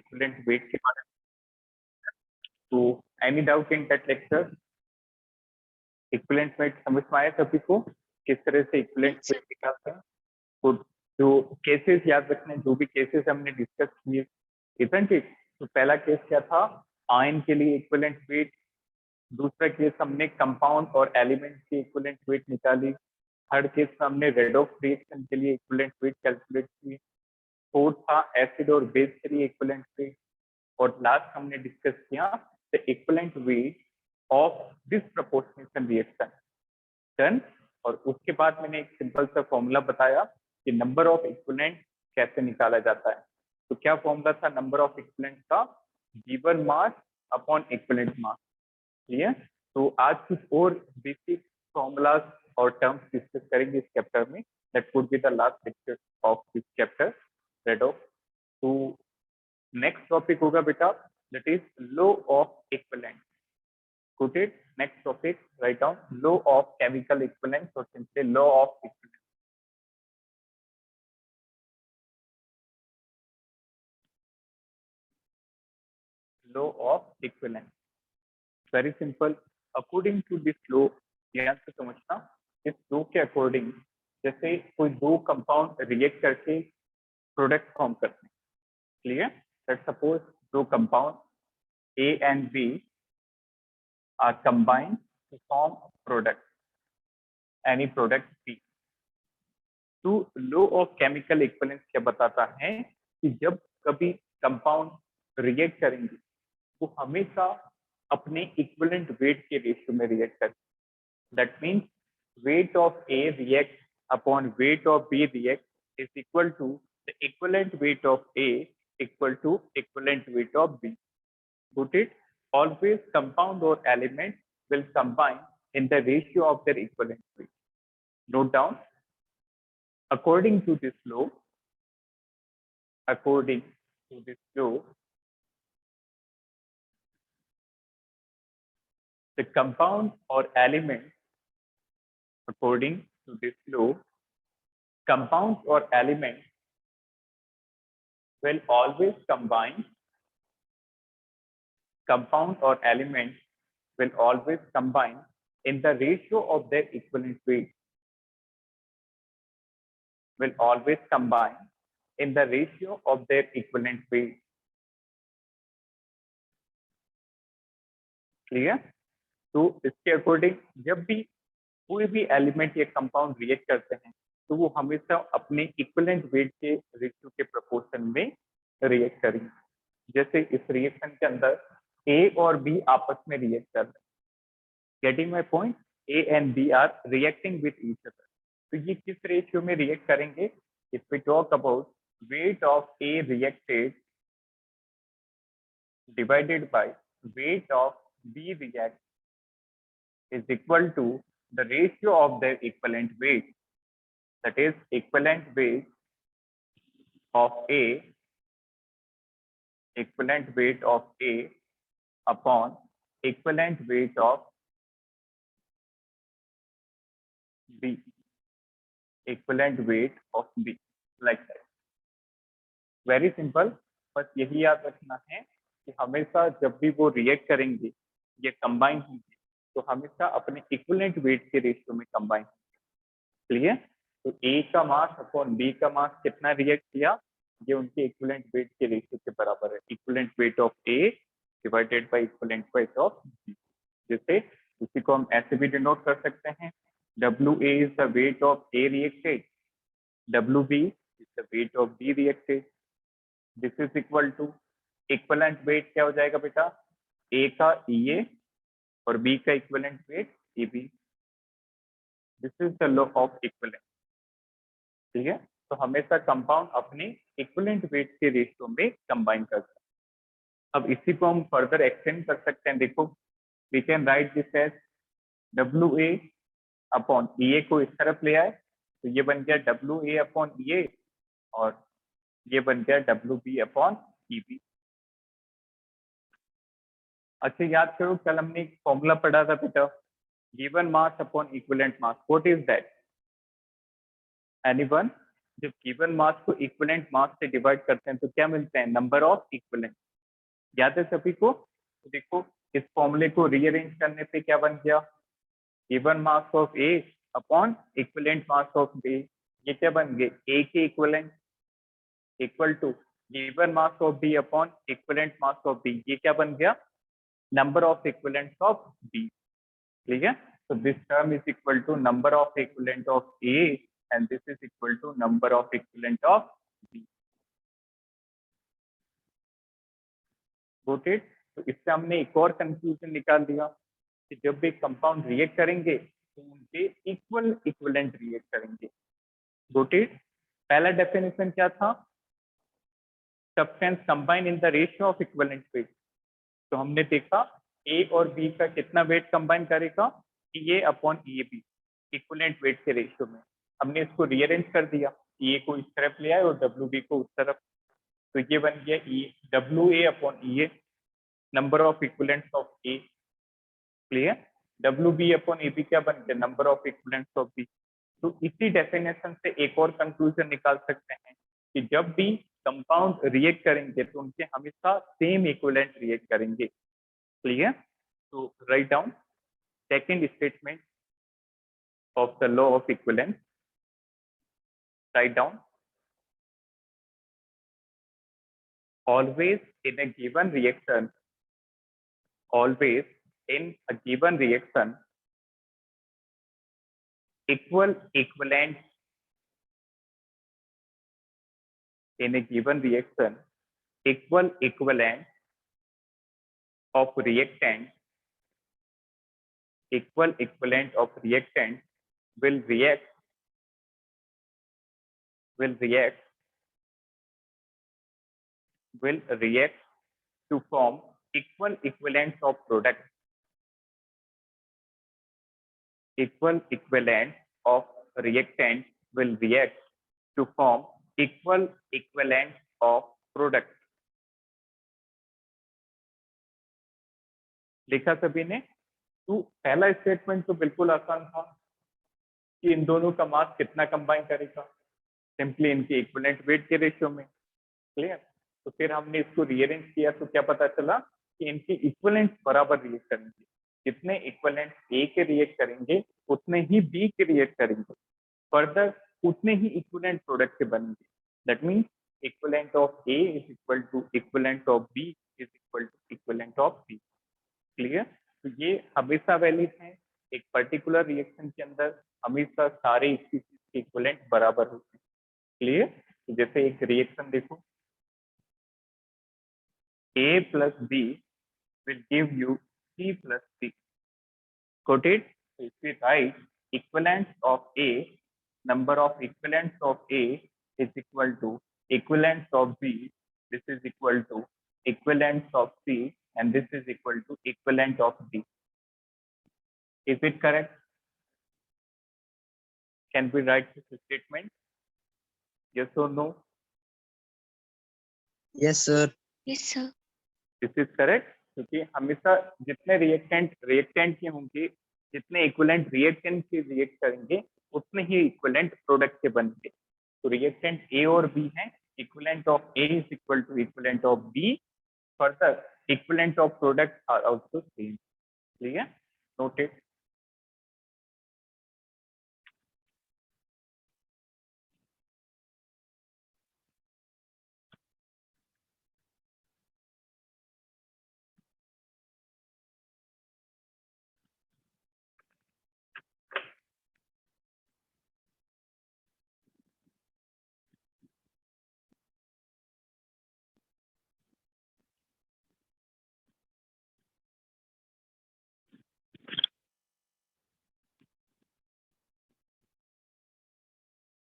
Equivalent weight के बारे में। तो any doubt in that lecture? Equivalent weight समझ में आया सभी को, किस तरह से इक्विवेलेंट वेट निकालते हैं? तो जो केसेस याद रखने, जो भी केसेस हमने डिस्कस किए, इजंट इट? तो पहला केस क्या था? आयन के लिए इक्विवेलेंट वेट। दूसरा केस हमने कंपाउंड और एलिमेंट की इक्विवेलेंट वेट निकाली। थर्ड केस में हमने रेडॉक्स रिएक्शन के लिए इक्विवेलेंट वेट कैलकुलेट की। फोर्थ था एसिड और बेस के लिए इक्विवेलेंट वेट। और लास्ट हमने डिस्कस किया the equivalent weight of disproportionation reaction. Done. और उसके बाद मैंने एक सिंपल सा फॉर्मूला बताया कि नंबर ऑफ इक्विवेलेंट कैसे निकाला जाता है। तो क्या फॉर्मूला था नंबर ऑफ इक्विवेलेंट का? गिवन मास अपॉन इक्विवेलेंट मास। क्लियर? तो आज कुछ और बेसिक फॉर्मूलाज और टर्म्स डिस्कस करेंगे इस चैप्टर में। That would be the last lecture of this chapter redox. तो नेक्स्ट टॉपिक होगा बेटा, that is law of equivalent. Put it. Next topic, write down law of chemical equivalence or simply law of equivalence. Law of equivalence. Very simple. According to this law, ध्यान से समझना, इस law के according जैसे कोई दो compound react करके product form करते हैं। क्लियर? लेट्स सपोज दो compound A and B are combined to form product, any product B. तो लॉ ऑफ केमिकल इक्विवेलेंस क्या बताता है कि जब कभी कंपाउंड रिएक्ट करेंगे वो हमेशा अपने इक्विवेलेंट वेट के रेशियो में रिएक्ट करेंगे। That means weight of A react upon weight of B react is equal to the equivalent weight of A equal to equivalent weight of B. Put it. Always compound or element will combine in the ratio of their equivalent weight. Note down. According to this law, the compound or element, according to this law, compounds or element will always combine. Compound or element will always combine in the ratio of their equivalent weight. Will always combine in the ratio of their equivalent weight. Clear? तो इसके according जब भी कोई भी element या compound react करते हैं तो वो हमेशा अपने इक्विवेलेंट वेट के रेशियो के प्रोपोर्शन में रिएक्ट करेंगे। जैसे इस रिएक्शन के अंदर A और B आपस में रिएक्ट कर रहे हैं। Getting my point? A and B are reacting with each other. तो ये किस रेशियो में रिएक्ट करेंगे? If we talk about weight of A reacted divided by weight of B react is equal to the ratio of their equivalent weight. That is equivalent weight of A, equivalent weight of A upon equivalent weight of B, equivalent weight of B, like that. Very simple. बस यही याद रखना है कि हमेशा जब भी वो रिएक्ट करेंगे ये कंबाइन होंगे तो हमेशा अपने इक्विवेलेंट वेट के रेशियो में कंबाइन। क्लियर? तो A का मास अपॉन B का मास कितना रिएक्ट किया, ये उनके इक्विवेलेंट वेट के रेशियो के बराबर है। Equivalent weight of A divided by equivalent weight of B। जैसे उसी को हम ऐसे भी डिनोट कर सकते हैं, WA is the weight of A reacted, WB is the weight of B reacted. This is equal to equivalent weight क्या हो जाएगा बेटा? A का EA और B का equivalent weight EB। This is the law of equivalence. ठीक है? तो हमेशा कंपाउंड अपने इक्विवेलेंट वेट के रेशियो में कंबाइन करता है। अब इसी को हम फर्दर एक्सटेंड कर सकते हैं। देखो, we can write this as WA upon EA को इस तरफ ले आए तो ये बन गया WA अपॉन EA और ये बन गया WB अपॉन EB। अच्छा याद करो, कल हमने एक फॉर्मूला पढ़ा था बेटा, given mass upon equivalent mass. What is that? Anyone? जब गिवन मास को इक्विवेलेंट मास से डिवाइड करते हैं तो क्या मिलता है, नंबर ऑफ इक्विवेलेंट। याद है सभी को? तो देखो इस फॉर्मूले को रीअरेंज करने पे क्या बन गया, given mass of A upon equivalent mass of B, ये क्या बन गए, ए के equivalent equal to given mass of B upon equivalent mass of B, ये क्या बन गया, number of equivalents of B. ठीक है, so this term is equal to number of equivalent of A and this is equal to number of equivalent of B. Got it? तो इससे हमने एक और कंक्लूजन निकाल दिया कि जब भी कंपाउंड रिएक्ट करेंगे तो उनके इक्वल इक्विवेलेंट रिएक्ट करेंगे। Got it? पहला डेफिनेशन क्या था, substance combine in the ratio of equivalent weight. तो हमने देखा ए और बी का कितना वेट कंबाइन करेगा, A upon A B equivalent weight के रेशियो में। हमने इसको रीअरेंज कर दिया, ए को इस तरफ ले आए और डब्ल्यू बी को उस तरफ, तो ये बन गया E W A upon E A, number of equivalents of A. Clear? W B upon A B क्या बन गया, number of equivalents of B. तो इसी डेफिनेशन से एक और कंक्लूजन निकाल सकते हैं कि जब भी कंपाउंड रिएक्ट करेंगे तो उनके हमेशा सेम इक्विवेलेंट रिएक्ट करेंगे। क्लियर? तो write down second statement of the law of equivalence. Write down, always in a given reaction, always in a given reaction, equal equivalent in a given reaction, equal equivalent of reactant, equal equivalent of reactant will react to form equal equivalents of product, equal equivalent of reactant will react to form equal equivalent of product। लिखा सभी ने? तो पहला statement तो बिल्कुल आसान था कि इन दोनों का मास कितना कंबाइन करेगा, सिंपली इनके इक्विवेलेंट वेट के रेशियो में। क्लियर? तो फिर हमने इसको रीअरेंज किया तो क्या पता चला कि इनके इक्विवेलेंट बराबर रिएक्ट करेंगे, जितने इक्विवेलेंट ए के रिएक्ट करेंगे उतने ही बी के रिएक्ट करेंगे, फर्दर उतने ही इक्विवेलेंट प्रोडक्ट के बनेंगे। That means equivalent of A is equal to equivalent of B is equal to equivalent of C. Clear? तो ये हमेशा वैलिड है, एक पर्टिकुलर रिएक्शन के अंदर हमेशा सारे स्पीशीज के इक्विवेलेंट बराबर होते हैं। क्लियर? तो जैसे एक रिएक्शन देखो, A plus B will give you C plus C. Got it? So if we write equivalence of A, number of equivalents of A is equal to equivalence of B, this is equal to equivalence of C, and this is equal to equivalent of D. Is it correct? Can we write this statement? Yes or no? Yes, sir. Yes, sir. This is correct, क्योंकि हमेशा जितने reactant के होंगे, जितने equivalent reactant के react करेंगे उतने ही इक्विवेलेंट प्रोडक्ट के बनेंगे। तो रिएक्टेंट ए और बी हैं, equivalent of A is equal to equivalent of B, further equivalent of product are also same. Clear? Noted?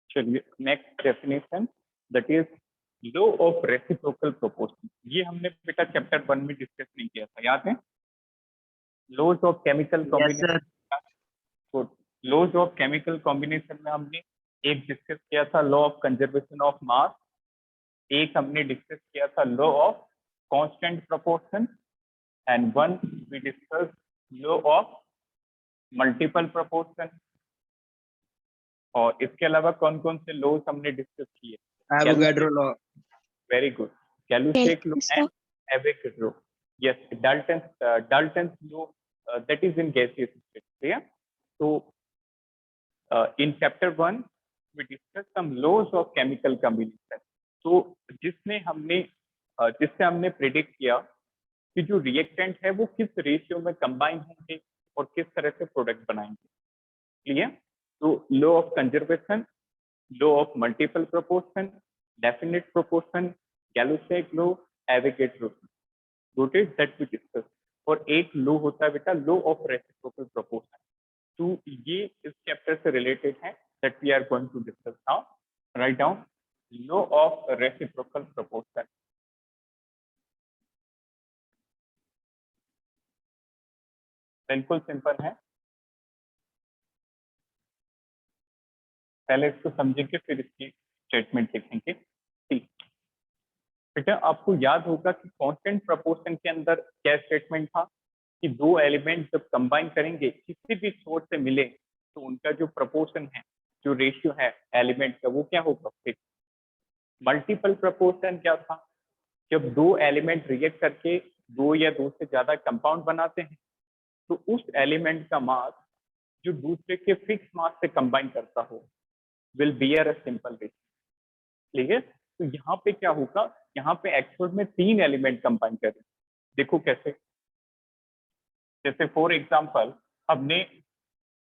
चलिए next definition, that is law of reciprocal proportion. ये हमने बेटा chapter 1 में डिस्कस नहीं किया था, याद है? Laws of chemical Yes, combination, sir. Laws of chemical combination में हमने एक डिस्कस किया था law of conservation of mass, एक हमने डिस्कस किया था law of constant proportion, and one we discuss law of multiple proportion. और इसके अलावा कौन कौन से लॉज हमने डिस्कस किए? Avogadro law. Very good, Gay-Lussac law Yes, and sir. Avogadro. Yes, Dalton's law, that is in gaseous state. Yeah. So in chapter 1 we discussed some laws of chemical combination. तो जिससे हमने predict किया कि जो reactant है वो किस ratio में कंबाइन होंगे और किस तरह से प्रोडक्ट बनाएंगे। क्लियर? तो law of conservation, law of multiple proportion, definite proportion, Gay Lussac law, Avogadro rotate that we discuss. और एक लॉ होता है बेटा लॉ ऑफ रेसिप्रोकल प्रोपोर्शन। तो ये इस चैप्टर से रिलेटेड है that we are going to discuss now. Write down law of reciprocal proportion. बिल्कुल सिंपल है, पहले इसको समझेंगे फिर इसकी स्टेटमेंट लिखेंगे। ठीक बेटा, आपको याद होगा कि कांस्टेंट प्रोपोर्शन के अंदर क्या स्टेटमेंट था कि दो एलिमेंट जब कंबाइन करेंगे किसी भी सोर्स से मिले तो उनका जो प्रोपोर्शन है, जो रेशियो है एलिमेंट का, वो क्या होगा फिक्स। मल्टीपल प्रोपोर्शन क्या था? जब दो एलिमेंट रिएक्ट करके दो या दो से ज्यादा कंपाउंड बनाते हैं तो उस एलिमेंट का मास जो दूसरे के फिक्स मास से कंबाइन करता हो will bear a simple ratio. ठीक है? तो यहाँ पे क्या होगा, यहाँ पे एक्चुअल में तीन एलिमेंट कंबाइन करें। देखो कैसे, जैसे फॉर एग्जांपल हमने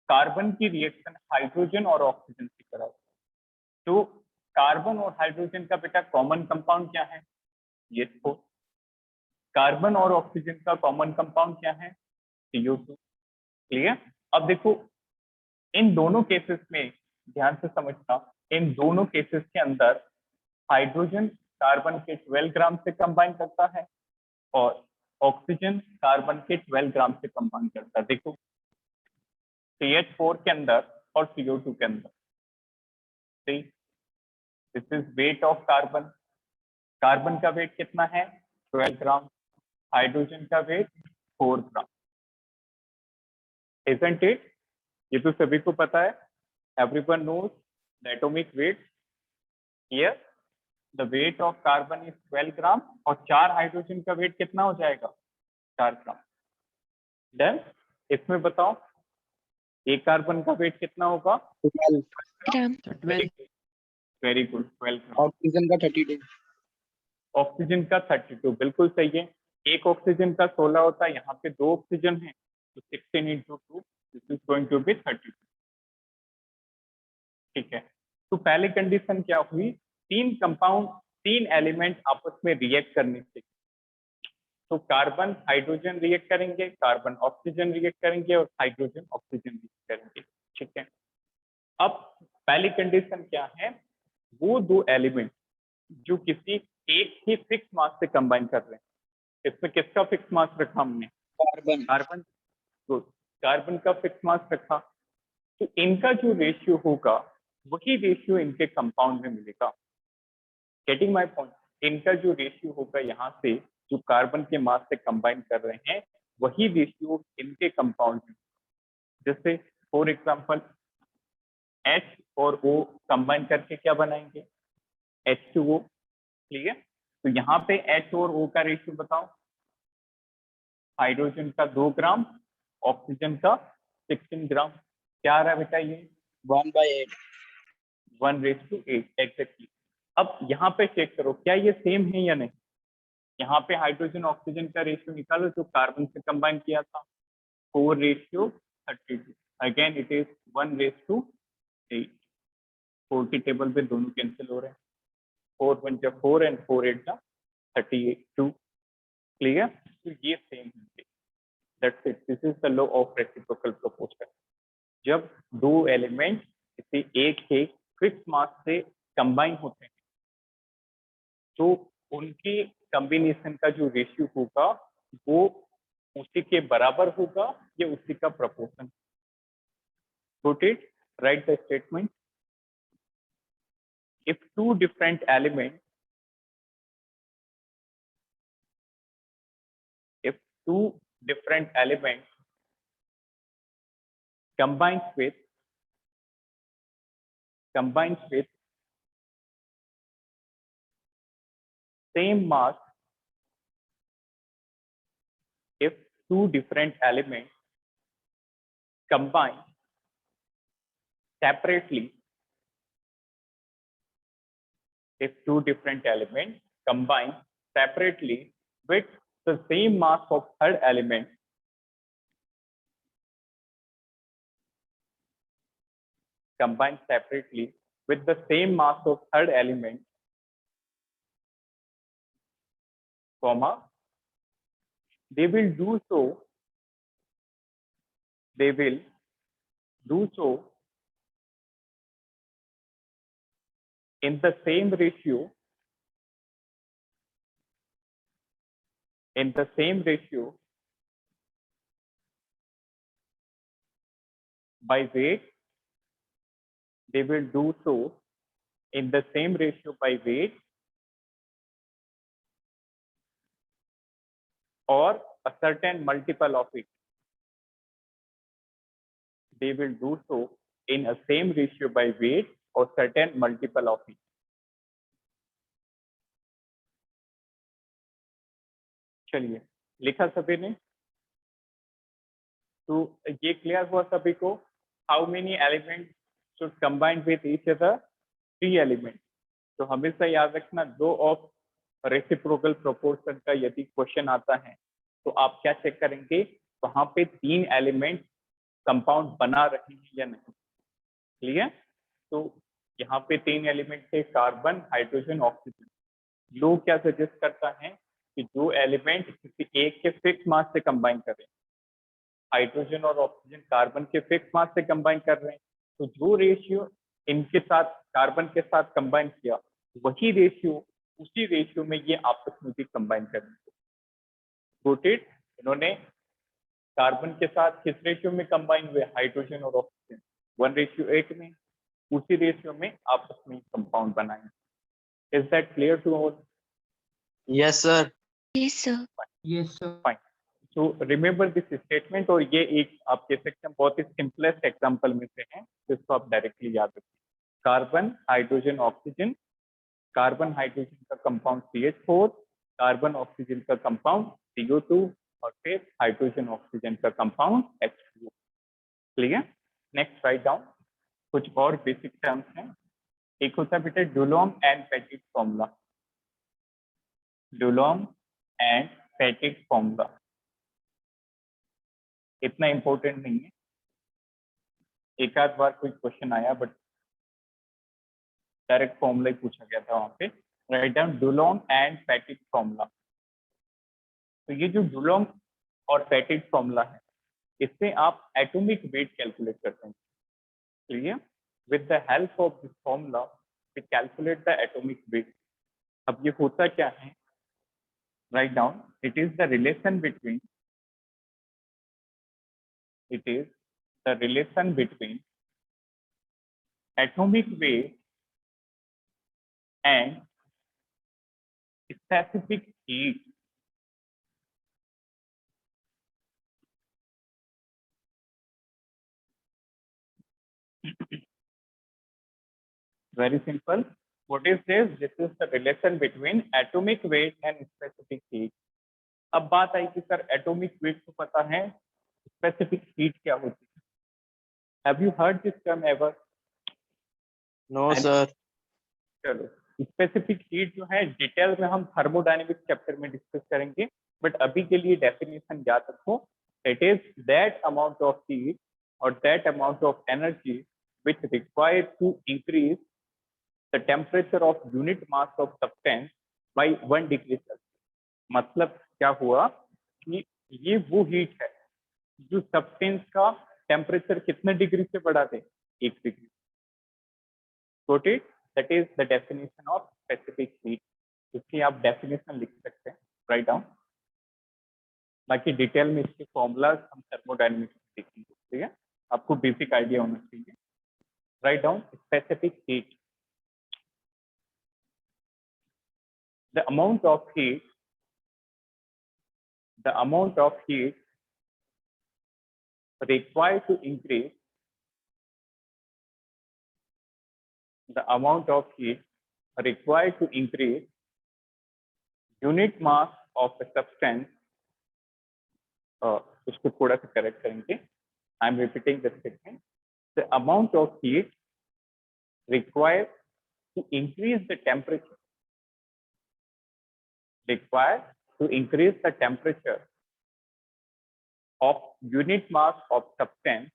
कार्बन की रिएक्शन हाइड्रोजन और ऑक्सीजन से करा, तो कार्बन और हाइड्रोजन का बेटा कॉमन कंपाउंड क्या है? ये तो कार्बन और ऑक्सीजन का कॉमन कंपाउंड क्या है? CO2। क्लियर? अब देखो इन दोनों केसेस में ध्यान से समझना, इन दोनों केसेस के अंदर हाइड्रोजन कार्बन के 12 ग्राम से कंबाइन करता है और ऑक्सीजन कार्बन के 12 ग्राम से कंबाइन करता है। देखो CH4 के अंदर और CO2 के अंदर, this is weight of carbon. Carbon का वेट कितना है? 12 ग्राम। हाइड्रोजन का वेट 4 ग्राम। Isn't it? ये तो सभी को पता है, everyone knows the atomic weight. Here the weight of carbon is 12 gram और 4 हाइड्रोजन का वेट कितना हो जाएगा? 4 ग्राम। डन? इसमें बताओ एक कार्बन का वेट कितना होगा? 12। Gram. 12। वेरी गुड, 12 ग्राम। ऑक्सीजन का 32। ऑक्सीजन का 32, बिल्कुल सही है। एक ऑक्सीजन का 16 होता है, यहाँ पे दो ऑक्सीजन है तो 16 into 2, this is going to be 32। ठीक है, तो पहली कंडीशन क्या हुई? तीन कंपाउंड, तीन एलिमेंट आपस में रिएक्ट करने से, तो कार्बन हाइड्रोजन रिएक्ट करेंगे, कार्बन ऑक्सीजन रिएक्ट करेंगे और हाइड्रोजन ऑक्सीजन रिएक्ट करेंगे। ठीक है, अब पहली कंडीशन क्या है? वो दो एलिमेंट जो किसी एक ही फिक्स मास से कंबाइन कर रहे हैं, इसमें किसका फिक्स मास रखा हमने? कार्बन। कार्बन। गुड, कार्बन का फिक्स मास रखा, तो इनका जो रेशियो होगा वही रेशियो इनके कंपाउंड में मिलेगा। Getting my point? इनका जो रेशियो होगा यहाँ से जो कार्बन के मास से कंबाइन कर रहे हैं वही रेशियो इनके कंपाउंड में। जैसे फॉर एग्जांपल H और O कंबाइन करके क्या बनाएंगे? H2O। क्लियर? तो यहाँ पे H और O का रेशियो बताओ। हाइड्रोजन का 2 ग्राम, ऑक्सीजन का 16 ग्राम। क्या आ रहा है बेटा? ये 1/8। 1:8 एग्जैक्टली। अब यहाँ पे चेक करो क्या ये सेम है या नहीं। यहाँ पे हाइड्रोजन ऑक्सीजन का रेशियो निकालो जो कार्बन से कंबाइन किया था, 4:32। Again it is 1:8। 4 की टेबल पे दोनों कैंसिल हो रहे हैं, 4 1 जा 4 एंड 4 8 जा 32। क्लियर? तो ये सेम है। That's it, this is the law of reciprocal proportion. जब दो एलिमेंट किसी एक ही फिक्स मास से कंबाइन होते हैं तो उनके कॉम्बिनेशन का जो रेशियो होगा वो उसी के बराबर होगा या उसी का proportion. Put it, write the statement. If two different elements, combines with combines with same mass if two different elements combine separately, if two different elements combine separately with the same mass of third element, combine separately with the same mass of third element, comma, they will do so in the same ratio by weight. They will do so in the same ratio by weight or a certain multiple of it. They will do so in a same ratio by weight or certain multiple of it. चलिए, लिखा सभी ने? तो ये clear हुआ सभी को? How many element should combine with each other? 3 element. तो हमेशा याद रखना, लो ऑफ रेसिप्रोकल प्रोपोर्शन का यदि क्वेश्चन आता है तो आप क्या चेक करेंगे, वहां पे 3 एलिमेंट कंपाउंड बना रहे हैं या नहीं. क्लियर? तो यहाँ पे 3 एलिमेंट थे, कार्बन, हाइड्रोजन, ऑक्सीजन. लो क्या सजेस्ट करता है कि जो एलिमेंट किसी एक के फिक्स मास से कंबाइन कर रहे हैं, हाइड्रोजन और ऑक्सीजन कार्बन के फिक्स मास से कंबाइन कर रहे हैं, तो जो रेशियो इनके साथ कार्बन के साथ कंबाइन किया, वही रेशियो उसी रेशियो में ये आपस में भी कंबाइन करेंगे. रोटेट, इन्होंने कार्बन के साथ किस रेशियो में कंबाइन हुए, हाइड्रोजन और ऑक्सीजन 1:8 में, उसी रेशियो में आपस में कंपाउंड बनाएंगे. Is that clear to all? Yes, sir. Yes, sir. Yes, sir. Fine. So remember this statement. और ये एक आप कह सकते हैं बहुत ही सिंपलेस्ट एग्जांपल में से है, जिसको आप डायरेक्टली याद रखिए. Carbon, hydrogen, oxygen, carbon hydrogen का कंपाउंड CH4, कार्बन ऑक्सीजन का कंपाउंड CO2 और फिर हाइड्रोजन ऑक्सीजन का compound H2O. Clear? Next write down कुछ और बेसिक टर्म्स हैं. एक होता है बेटा Dulong and Petit formula. Dulong and Petit formula इतना इंपॉर्टेंट नहीं है, एक आध बार कोई क्वेश्चन आया बट डायरेक्ट फॉर्मूला ही पूछा गया था वहां पे. Write down Dulong and Petit formula. तो ये जो डुलोंग और पेटिट फॉर्मूला है, इससे आप एटॉमिक वेट कैलकुलेट करते हैं. Clear? With the help of this formula we calculate the atomic weight. अब ये होता क्या है? Write down, it is the relation between atomic weight and specific heat. Very simple. What is this? This is the relation between atomic weight and specific heat. अब बात आई कि sir atomic weight तो पता है, स्पेसिफिक हीट क्या होती है? Have you heard this term ever? No, sir. चलो, स्पेसिफिक हीट जो है डिटेल में हम थर्मोडायनेमिक्स चैप्टर में डिस्कस करेंगे, बट अभी के लिए डेफिनेशन याद रखो. It is that amount of heat और that amount of energy which required to increase the temperature of unit mass of substance by 1 degree Celsius. मतलब क्या हुआ कि ये वो हीट है जो सब्सटेंस का टेम्परेचर कितने डिग्री से बढ़ा दे, 1 degree. Got it? That is the definition of specific heat. इसकी आप डेफिनेशन लिख सकते हैं, राइट डाउन. बाकी डिटेल में इसके फॉर्मूलाज हम थर्मोडायनेमिक्स में देखेंगे. ठीक है, आपको बेसिक आइडिया होना चाहिए. Write down specific heat. The amount of heat required to increase the amount of heat required to increase unit mass of a substance. उसको थोड़ा सा करेक्ट करेंगे. I am repeating the statement. The amount of heat required to increase the temperature of unit mass of substance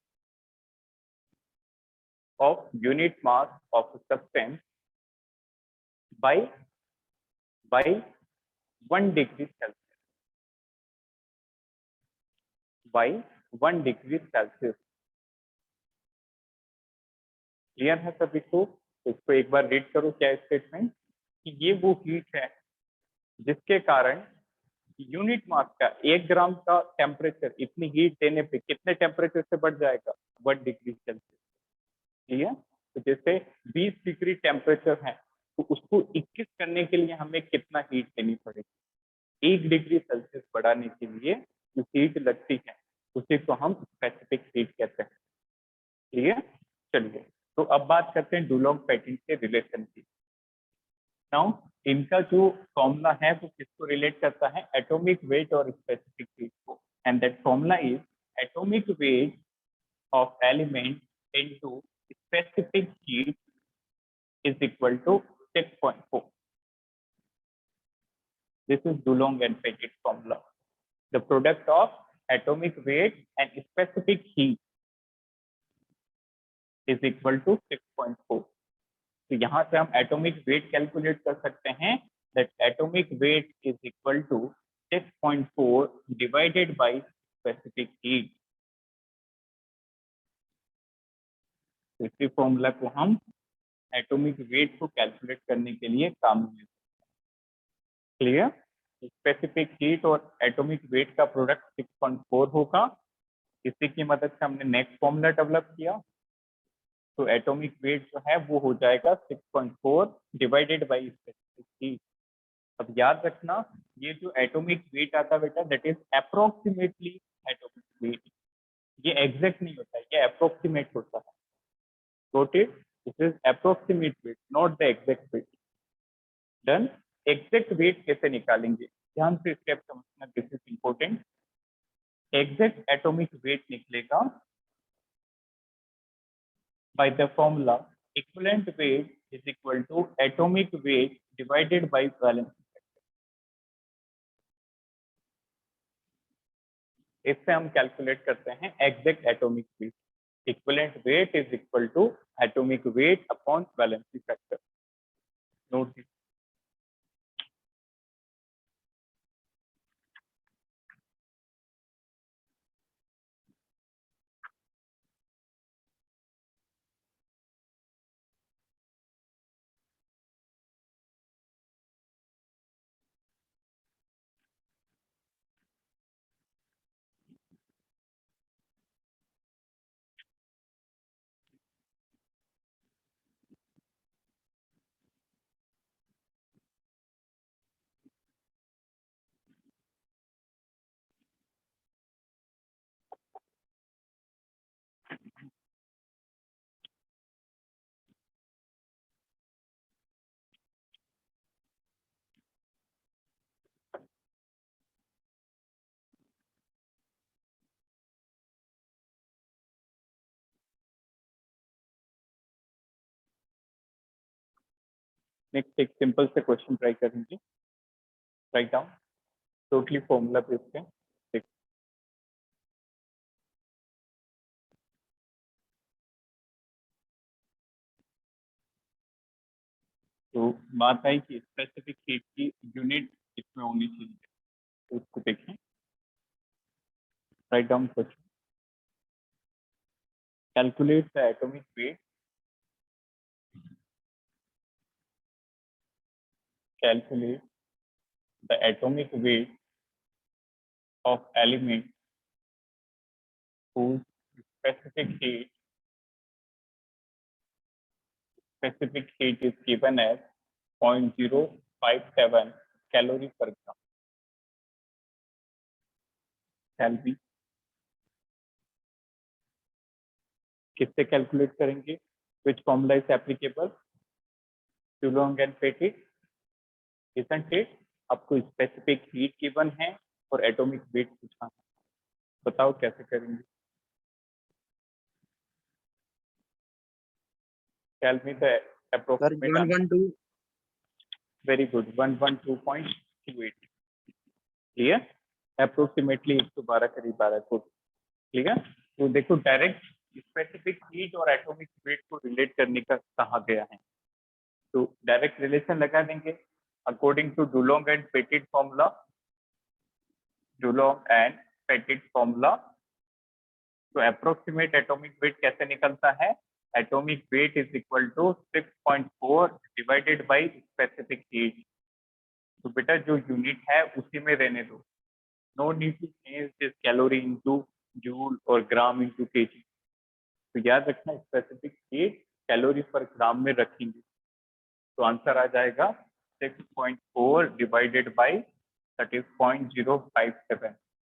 by 1 degree Celsius. By 1 degree Celsius. Clear है सभी को? इसको एक बार read करो. क्या स्टेटमेंट कि ये वो हीट है जिसके कारण यूनिट मास का 1 ग्राम का टेम्परेचर इतनी हीट देने पे कितने टेम्परेचर से बढ़ जाएगा? 1 डिग्री सेल्सियस. क्लियर? तो जैसे 20 डिग्री टेम्परेचर है तो उसको 21 करने के लिए हमें कितना हीट देनी पड़ेगी? 1 डिग्री सेल्सियस बढ़ाने के लिए जो हीट लगती है उसी को हम स्पेसिफिक हीट कहते हैं. क्लियर? चलिए तो अब बात करते हैं डुलोंग पेटिट के रिलेशन की. नाउ इनका जो फॉर्मूला है वो किसको रिलेट करता है? एटॉमिक वेट और स्पेसिफिक हीट को. And that formula is atomic weight of element into specific heat is equal to 6.4. This is Dulong and Pettit formula. The product of atomic weight and specific heat is equal to 6.4. तो यहाँ से हम atomic weight calculate कर सकते हैं. That atomic weight is equal to 6.4 divided by specific heat. इसी formula को हम एटॉमिक वेट को कैलकुलेट करने के लिए काम में लेते हैं. क्लियर? स्पेसिफिक हीट और एटॉमिक वेट का प्रोडक्ट 6.4 होगा. इसी की मदद से हमने नेक्स्ट फॉर्मूला डेवलप किया. तो एटॉमिक वेट जो है वो हो जाएगा 6.4 डिवाइडेड बाय स्पेसिफिक हीट. अब याद रखना ये जो एटॉमिक वेट आता है बेटा that is approximately atomic weight. ये एग्जैक्ट नहीं होता है, ये अप्रोक्सीमेट होता है. Note it, this is approximate weight, not the exact weight. Done. Exact weight कैसे निकालेंगे? ध्यान से स्टेप समझना. This is important. Exact atomic weight निकलेगा by the formula equivalent weight is equal to atomic weight divided by valence factor. इससे हम calculate करते हैं exact atomic weight. Equivalent weight is equal to atomic weight upon valency factor. Note this. Next एक simple से question try करेंगे. Write down totally formula पे इसके. तो बात आई कि स्पेसिफिक हीट की यूनिट इसमें होनी चाहिए. तो उसको देखें. Write down question. Calculate the atomic wait. Calculate the atomic weight of element whose specific heat is given as 0.057 calorie per gram. Shall we? किससे कैलकुलेट करेंगे? Which formula is applicable? Dulong and Petit, isn't it? आपको specific heat given है और atomic weight पूछा है, बताओ कैसे करेंगे? Tell me the Sir, approximate answer. 112. Very good, 112.28, clear? Approximately 112 करीब आ रहा है, गुड, क्लियर? तो देखो डायरेक्ट स्पेसिफिक हीट और एटॉमिक वेट को रिलेट करने का कहा गया है, तो डायरेक्ट रिलेशन लगा देंगे according to Dulong and Petit formula. Dulong and Petit formula, तो अप्रोक्सीमेट एटॉमिक वेट कैसे निकलता है? Atomic weight is equal to 6.4 divided by specific heat. तो बेटा जो यूनिट है उसी में रहने दो, no need to change this calorie into joule और ग्राम इनटू केजी। तो याद रखना स्पेसिफिक हीट कैलोरी पर ग्राम में रखेंगे, तो आंसर आ जाएगा 6.4 divided by that is 0.057।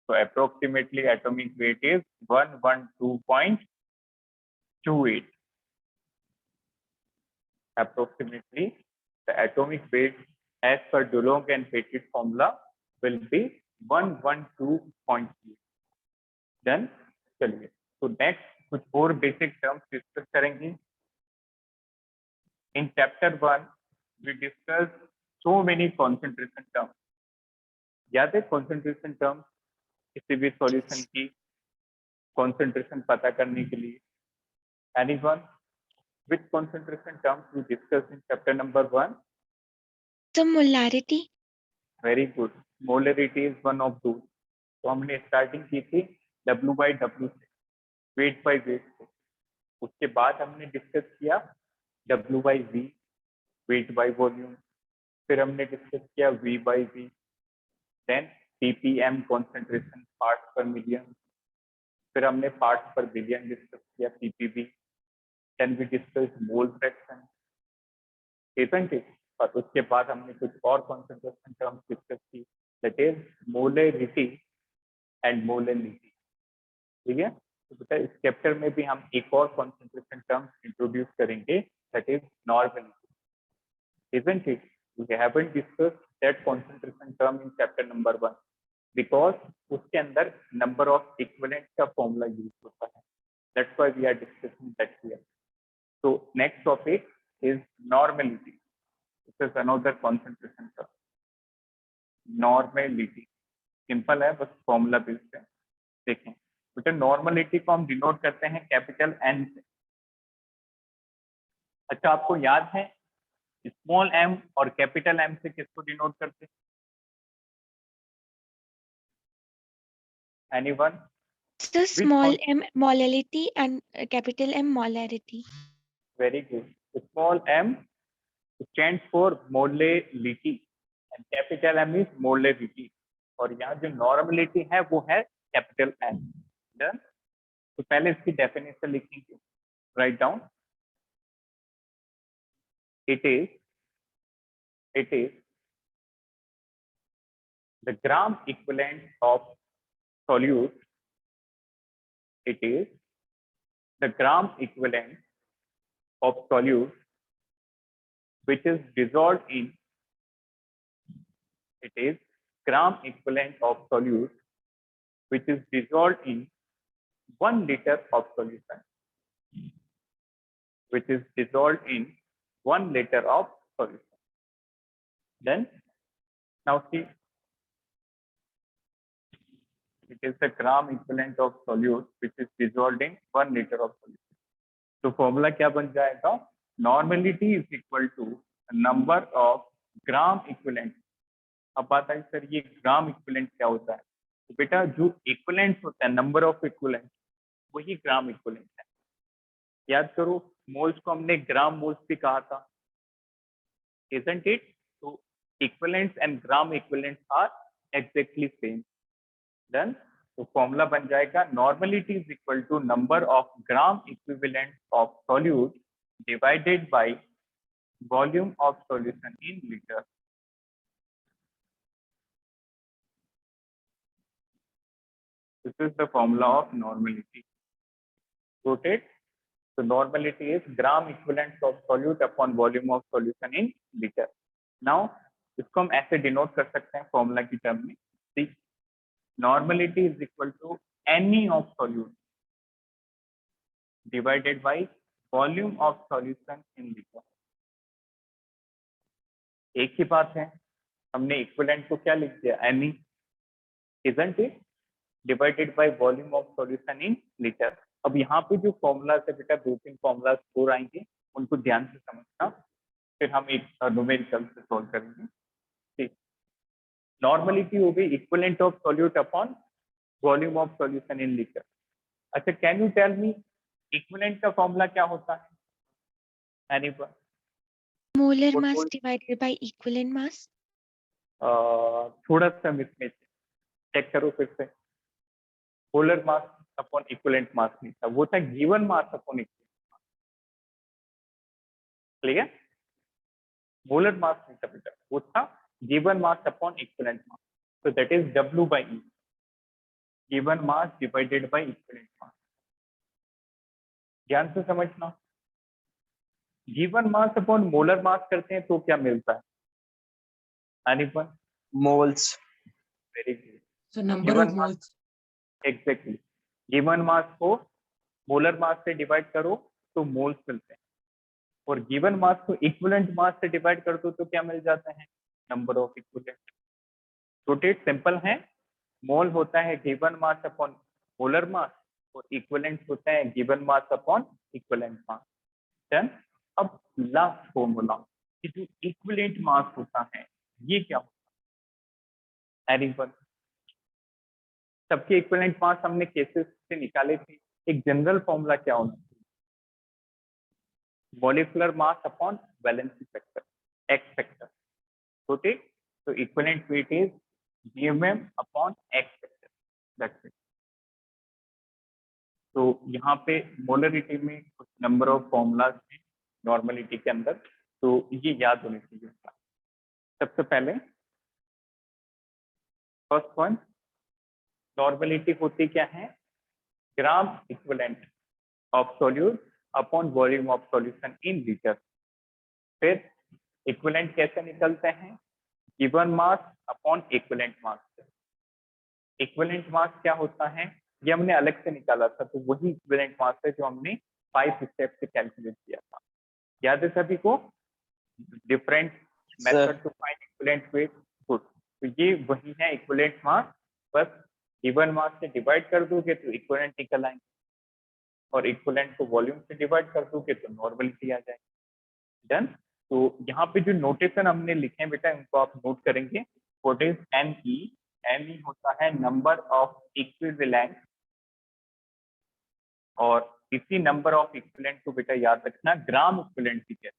so approximately atomic weight is 112.28. approximately the atomic weight as per Dulong and Pettit formula will be 112.8. then चलिए तो नेक्स्ट कुछ और बेसिक टर्म्स डिस्कस करेंगे। in chapter 1 we discussed so many concentration terms। याद है concentration terms किसी भी solution की concentration पता करने के लिए? Anyone? Which concentration terms we discussed in chapter number 1? The molarity. Very good. Molarity is one of those. तो हमने स्टार्टिंग की थी W/W से, वेट बाय वेट से। उसके बाद हमने डिस्कस किया W/V, वेट बाय वॉल्यूम। फिर हमने डिस्कस किया V/V, then ppm concentration parts per million. फिर हमने पार्ट्स पर बिलियन डिस्कस किया ppb। Then we discuss mole fraction, isn't it? और उसके बाद हमने कुछ और कॉन्सेंट्रेशन टर्म्स डिस्कस की, that is molarity and molality, ठीक है? तो बेटा इस चैप्टर में भी हम एक और कॉन्सेंट्रेशन टर्म्स इंट्रोड्यूस करेंगे, that is normality, isn't it? We haven't discussed that concentration term in chapter number 1 because उसके अंदर number of equivalent का फॉर्मूला यूज होता है, that's why we are discussing that here. So next topic is normality. This is another concentration term, normality। Simple है, बस formula based है। देखें बेटा नॉर्मलिटी को हम डिनोट करते हैं कैपिटल एन से। अच्छा आपको याद है स्मॉल एम और कैपिटल एम से किसको डिनोट करते हैं? Anyone? The small m molality and capital M molarity. Very good. Small M stands for molality and capital M is molarity, और यहाँ जो नॉर्मलिटी है वो है कैपिटल एन। डन? तो पहले इसकी डेफिनेशन लिखेंगे, write down. it is the gram equivalent of solute, it is the gram equivalent of solute which is dissolved in, it is gram equivalent of solute which is dissolved in 1 liter of solution, which is dissolved in 1 liter of solution. Then now see, it is the gram equivalent of solute which is dissolved in 1 liter of solution. तो formula क्या बन जाएगा? Normality is equal to number of gram equivalent. अब बात आई sir ये gram equivalent क्या होता है? तो बेटा जो इक्विवेलेंट होता है, नंबर ऑफ इक्विवेलेंट, वही ग्राम इक्विवेलेंट है। याद करो मोल्स को हमने ग्राम मोल्स भी कहा था, isn't it? तो equivalents and gram equivalents are exactly same. Then तो फॉर्मूला बन जाएगा normality is equal to number of gram equivalent of solute divided by volume of solution in litre. This is the formula of normality. Noted? So normality is gram equivalent of solute upon volume of solution in liter. Now इसको हम ऐसे denote कर सकते हैं formula की term में. See, normality is equal to NE of solute divided by volume of solution in liter. एक ही बात है, हमने इक्विवेलेंट को क्या लिख दिया, NE, isn't it, divided by volume of solution in litre. अब यहाँ पे जो फॉर्मूला है बेटा, 2-3 फॉर्मूलाज और आएंगे, उनको ध्यान से समझना, फिर हम एक न्यूमेरिकल से सॉल्व करेंगे. ठीक, नॉर्मलिटी हो गई equivalent of solute upon volume of solution in litre. अच्छा, can you tell me equivalent का फॉर्मूला क्या होता है? Anyone? Molar What mass was- divided by equivalent mass. थोड़ा सा मिसमैच, चेक करो फिर से. मोलर मास अपॉन इक्विवेलेंट मास नहीं था, वो था गिवन मास अपॉन इक्विवेलेंट मास. क्लियर? मोलर मास नहीं था बेटा, वो था given mass upon equivalent mass. so that is W by E, given mass divided by equivalent mass. ध्यान से समझना, given mass upon molar mass करते हैं तो क्या मिलता है? Anyone? Moles. Very good. So number Given of mass- moles. Exactly, given mass को मोलर मास से डिवाइड करो तो मोल्स मिलते हैं, और गिवन मास को इक्विवेलेंट मास से डिवाइड कर दो तो क्या मिल जाते हैं? Number of equivalent. Rotate simple है, मोल होता है given mass upon molar mass और इक्विवेलेंट होता है गिवन मास अपॉन इक्विवेलेंट मास. डन. अब लास्ट फॉर्मूला कि जो इक्विवेलेंट मास होता है ये क्या होता है? एनीवन? सबके इक्विवेलेंट मास हमने केसेस से निकाले थे. एक जनरल फॉर्मूला क्या होना चाहिए? Molecular mass upon valency factor, X factor. Okay, तो equivalent weight is GMM upon X factor. That's it. तो यहाँ पे मोलरिटी में कुछ नंबर ऑफ फॉर्मूलाज हैं नॉर्मलिटी के अंदर, तो ये याद होने चाहिए. सबसे पहले फर्स्ट वन, नॉर्मलिटी होती क्या है? ग्राम equivalent of solute upon volume of solution in litre. फिर इक्विवेलेंट कैसे निकलते हैं? गिवन मास अपॉन इक्विवेलेंट मास. इक्विवेलेंट मास क्या होता है ये हमने अलग से निकाला था, तो वही इक्विवेलेंट मास है जो हमने 5 स्टेप से कैलकुलेट किया था. याद है सभी को? Different method to find equivalent weight. Good. तो ये वही है इक्विवेलेंट मास, बस गिवन मास से डिवाइड कर दोगे तो इक्विवेलेंट निकल आएंगे, और इक्विवेलेंट को वॉल्यूम से डिवाइड कर दोगे तो नॉर्मलिटी आ जाएगी. डन. तो यहाँ पे जो नोटेशन हमने लिखे हैं बेटा, इनको आप नोट करेंगे. What is NE? NE होता है नंबर ऑफ इक्विवेलेंट, और इसी नंबर ऑफ इक्विवेलेंट को बेटा याद रखना ग्राम इक्विवेलेंट भी कहते हैं.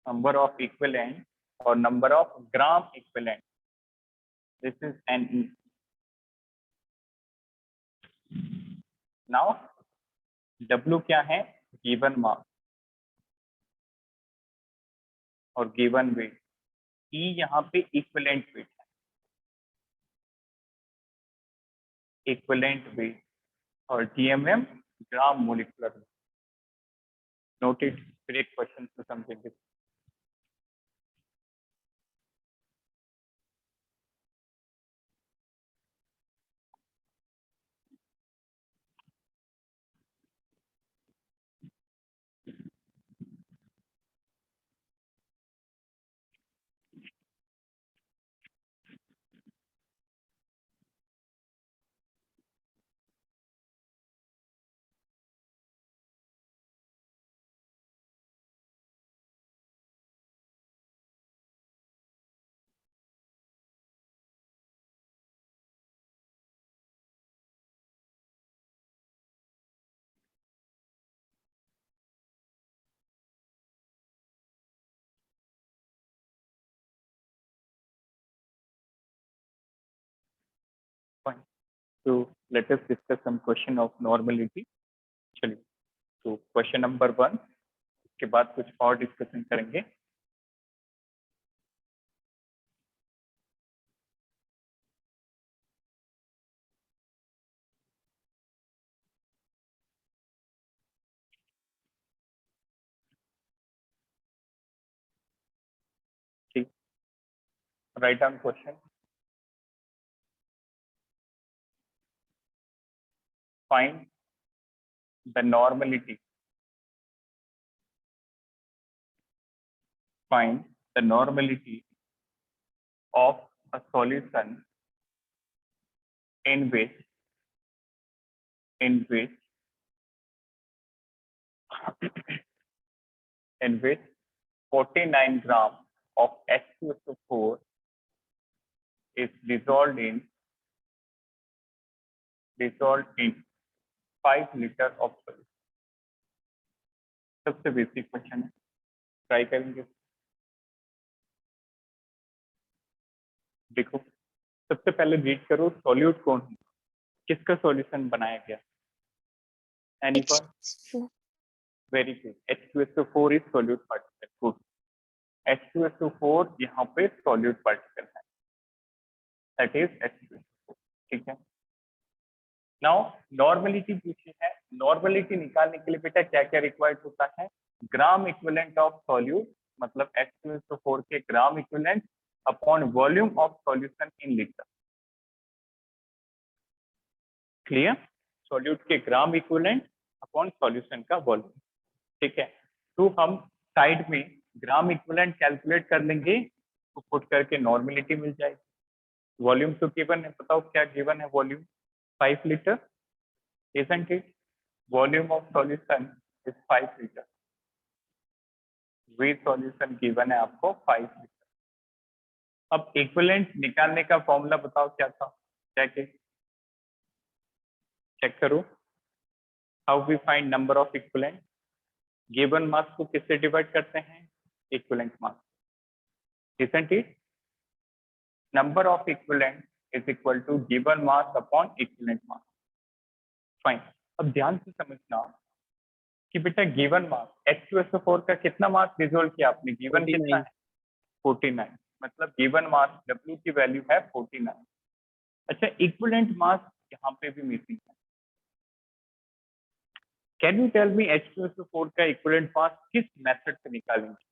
नंबर ऑफ इक्विवेलेंट और number of gram equivalent, this is NE. Now W क्या है? गिवन मास और गिवन वेट. E यहाँ पे इक्विवेलेंट वेट है, इक्विवेलेंट वेट, और GMM ग्राम मोलिकुलर. नोटेड. फिर एक क्वेश्चन से समझेंगे. So let us discuss some question of normality. चलिए, तो क्वेश्चन नंबर 1 के बाद कुछ और डिस्कशन करेंगे. write down question. Find the normality. Find the normality of a solution in which 49 grams of H2SO4 is dissolved in 5 liter of solution. सबसे basic question है, try करेंगे। देखो, सबसे पहले रीड करो सॉल्यूट कौन है, किसका सॉल्यूशन बनाया गया। Anyone? H4. Very good, H2SO4 is solute particle. Good, H2SO4 यहाँ पे सॉल्यूट पार्टिकल है, दैट इज H2SO4। ठीक है, नाउ नॉर्मलिटी पूछी है। नॉर्मलिटी निकालने के लिए बेटा क्या क्या रिक्वायर्ड होता है? ग्राम इक्विवेलेंट ऑफ सॉल्यूट, मतलब H2SO4 के gram equivalent upon volume of solution in litre. Clear? Solute के ग्राम इक्विवेलेंट अपॉन सॉल्यूशन का वॉल्यूम। ठीक है, तो हम साइड में ग्राम इक्विवेलेंट कैलकुलेट कर लेंगे, तो पुट करके नॉर्मलिटी मिल जाएगी। वॉल्यूम तो गिवन है, बताओ क्या गिवन है volume? 5 liter, isn't it? Volume of solution is 5 liter. V solution given है आपको 5 liter. अब इक्विवेलेंट निकालने का फॉर्मूला बताओ क्या था? चेक करो। How we find number of equivalent? Given mass को किससे डिवाइड करते हैं? Equivalent mass, isn't it? Number of equivalent is equal to given mass upon equivalent mass. Fine. अब ध्यान से समझना कि बेटा गिवन मास H2SO4 का कितना मास डिसॉल्व किया आपने? गिवन कितना है? 49, मतलब गिवन मास W की वैल्यू है 49। अच्छा, इक्विवेलेंट मास यहाँ पे भी मिसिंग है। Can you tell me H2SO4 का इक्विवेलेंट मास किस मेथड से निकालेंगे?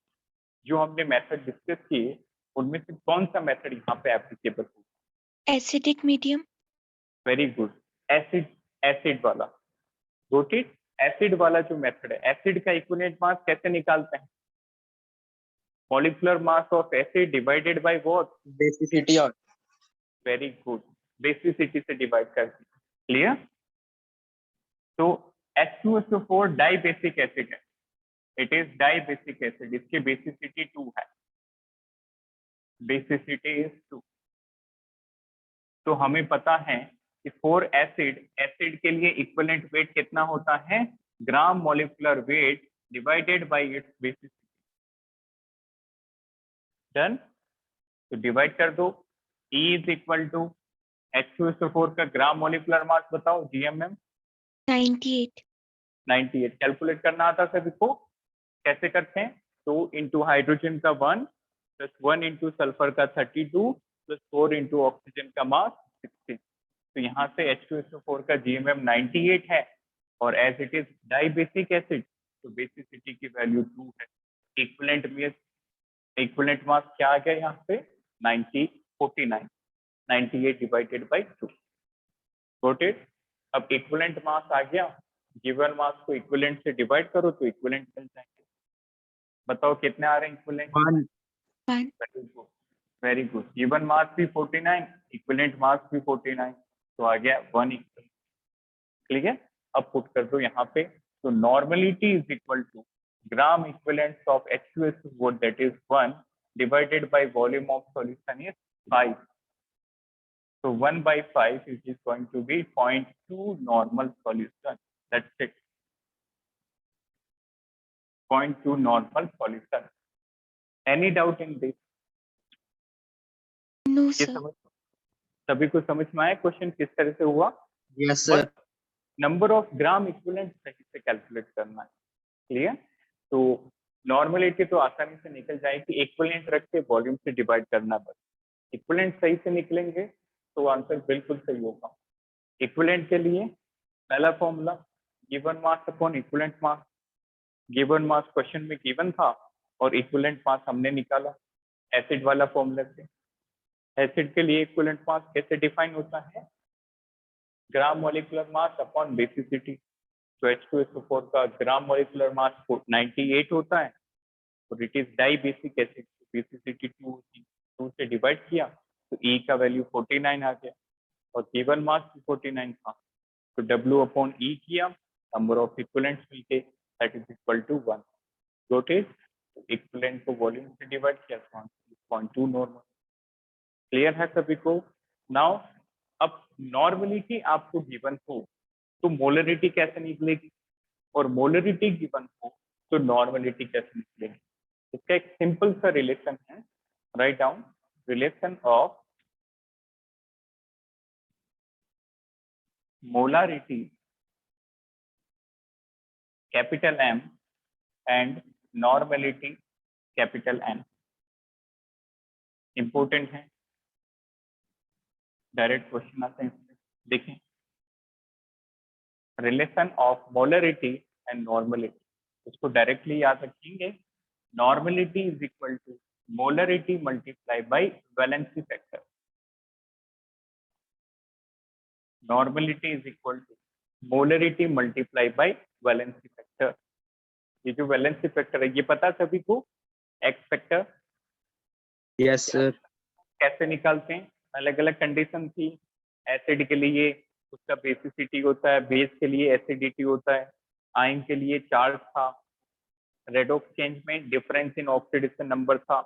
जो हमने मेथड डिस्कस किए उनमें से कौन सा मेथड यहाँ पे एप्लीकेबल होगा? Acidic medium. Very good, acid वाला। Got it? एसिड वाला जो मेथड है, एसिड का इक्विवेलेंट मास कैसे निकालते हैं? Molecular mass of acid divided by what? Basicity और वेरी गुड, बेसिसिटी से डिवाइड करते हैं। क्लियर? तो H2SO4 डाइबेसिक एसिड है, इट इज डाइबेसिक एसिड, इसकी बेसिसिटी 2 है, बेसिसिटी इज 2। तो हमें पता है कि फॉर एसिड के लिए इक्विवेलेंट वेट कितना होता है? Gram molecular weight divided by it's basicity. Done? तो डिवाइड कर दो, E is equal to H2SO4 का ग्राम मॉलिक्यूलर मास बताओ, GMM 98. 98। कैलकुलेट करना आता सभी को? कैसे करते हैं? 2 इंटू हाइड्रोजन का 1 प्लस 1 इंटू सल्फर का 32 प्लस 4 इंटू ऑक्सीजन का मास 16। तो यहाँ से H2SO4 का GMM 98 है, और as it is dibasic acid तो बेसिसिटी की वैल्यू 2 है। इक्विवेलेंट मास क्या आ गया यहाँ पे? 49, 98 डिवाइडेड बाई 2। Got it? अब इक्विवेलेंट मास आ गया, गिवन मास को इक्विवेलेंट से डिवाइड करो तो इक्विवेलेंट मिल जाएंगे। बताओ कितने आ रहे हैं equivalent? 1. Very good, given mass भी 49, इक्विवेलेंट मास भी 49, तो आ गया 1 इक्वल। क्लियर? अब पुट कर दो यहाँ पे, तो normality is equal to gram equivalent of H2SO4 that is 1 divided by volume of solution is 5। So 1 by 5 it is going to be 0.2 normal solution. That's it. 0.2 normal solution. Any doubt in this? No, ये sir. सभी को समझ में आया question किस तरह से हुआ? Yes sir. Number of gram equivalent सही से कैलकुलेट करना है। क्लियर? तो नॉर्मलिटी तो आसानी से निकल जाएगी, इक्विवेलेंट रख के वॉल्यूम से डिवाइड करना बस। इक्विवेलेंट सही से निकलेंगे तो आंसर बिल्कुल सही होगा। इक्विवेलेंट के लिए पहला formula given mass upon equivalent मास। गिवन मास क्वेश्चन में गिवन था और इक्विवेलेंट मास हमने निकाला एसिड वाला फॉर्मूला से। एसिड के लिए इक्विवेलेंट मास कैसे डिफाइन होता है? Gram molecular mass upon basicity. तो H2SO4 का ग्राम मॉलिक्यूलर मास 98 होता है और it is dibasic acid, basicity 2 होती है, 2 से डिवाइड किया तो E का वैल्यू 49 आ गया और गिवन मास 49 था, तो W अपॉन E किया, नंबर ऑफ इक्विवेलेंट्स मिलके that is equal to 1। Got it? Equivalent को वॉल्यूम से डिवाइड किया तो 0.2 नॉर्मल। क्लियर है सभी को? नाउ अब नॉर्मलिटी आपको गिवन हो तो मोलरिटी कैसे निकलेगी, और मोलरिटी गिवन हो तो नॉर्मलिटी कैसे निकलेगी? इसका एक सिंपल सा रिलेशन है, write down relation of molarity capital M and normality capital N। Important है, डायरेक्ट क्वेश्चन आते हैं इसमें। देखें, relation of molarity and normality, इसको डायरेक्टली याद रखेंगे। Normality is equal to molarity multiply by valency factor. Normality is equal to molarity multiply by valency factor. ये जो वैलेंसी फैक्टर है ये पता सभी को, एक्स फैक्टर यस सर। कैसे निकालते हैं? अलग अलग कंडीशन थी। एसिड के लिए उसका बेसिसिटी होता है, बेस के लिए एसिडिटी होता है, आयन के लिए चार्ज था, रेडॉक्स चेंज में डिफरेंस इन ऑक्सीडेशन नंबर था।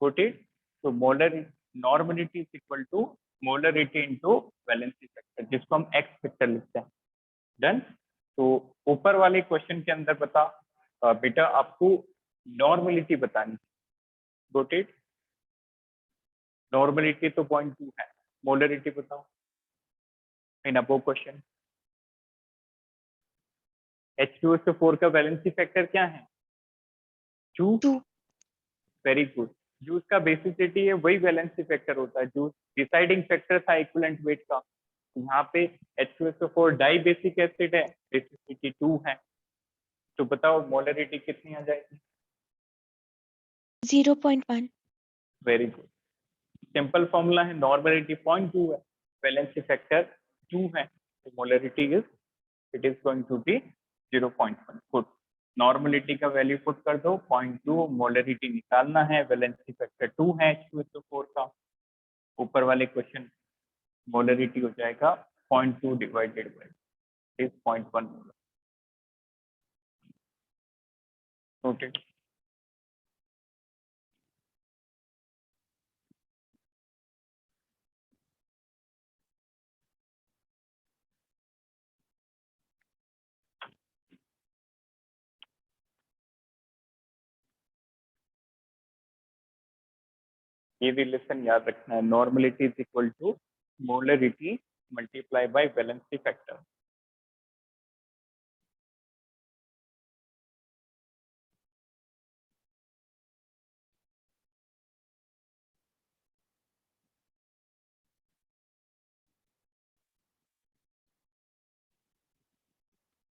Got it? तो molar normality is equal to molarity into valency factor, जिसको हम एक्स फैक्टर लिखते हैं। डन? तो ऊपर वाले क्वेश्चन के अंदर बता बेटा आपको नॉर्मलिटी बतानी। Got it? नॉर्मलिटी तो 0.2 है, मोलरिटी बताओ इन अबो क्वेश्चन। H2SO4 का वैलेंसी फैक्टर क्या है? 2। 2। Very good. जो उसका बेसिसिटी है वही वैलेंसी फैक्टर होता है, जो डिसाइडिंग फैक्टर था इक्विवेलेंट वेट का। यहाँ पे H2SO4 डाई बेसिक एसिड है, बेसिसिटी 2 है, तो बताओ मोलरिटी कितनी आ जाएगी? 0.1। Very good. सिंपल फॉर्मूला है, नॉर्मलिटी 0.2 है, वैलेंसी फैक्टर 2 है, तो molarity is it is going to be 0.1। Good. Normality का वैल्यू पुट कर दो 0.2, मोलरिटी निकालना है, वैलेंसी फैक्टर 2 है H2SO4 का। ऊपर वाले क्वेश्चन मोलरिटी हो जाएगा 0.2 divided by is 0.1 molar. Noted? ये रिलेशन याद रखना है, normality is equal to molarity multiply by valency factor.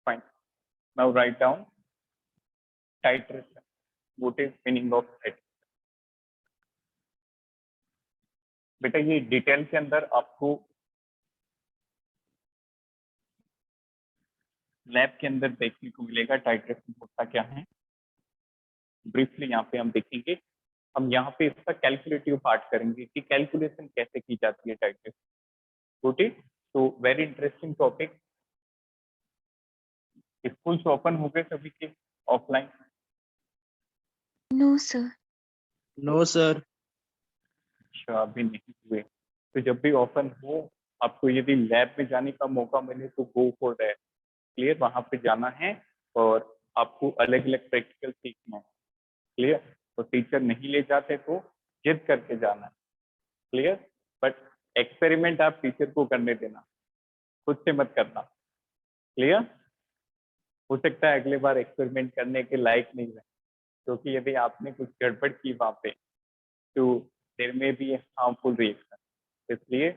Fine. Now write down titration. What is meaning of titration? बेटा ये डिटेल के अंदर आपको लैब के अंदर देखने को मिलेगा टाइट्रेशन होता क्या है। ब्रीफली यहाँ पे हम देखेंगे, हम यहाँ पे इसका कैलकुलेटिव पार्ट करेंगे कि कैलकुलेशन कैसे की जाती है टाइट्रेशन। ओके, तो very interesting topic. School open हो गए सभी के offline? No sir. No sir. अच्छा, अभी नहीं हुए। तो जब भी ओपन हो, आपको यदि लैब में जाने का मौका मिले तो गो फॉर दैट। क्लियर? वहां पे जाना है और आपको अलग अलग प्रैक्टिकल सीखना है। क्लियर? तो टीचर नहीं ले जाते तो जिद करके जाना है। क्लियर? बट एक्सपेरिमेंट आप टीचर को करने देना, खुद से मत करना। क्लियर? हो सकता है अगले बार एक्सपेरिमेंट करने के लायक नहीं रहे, क्योंकि यदि आपने कुछ गड़बड़ की वहां पे तो देर में भी हार्मफुल रिएक्शन। इसलिए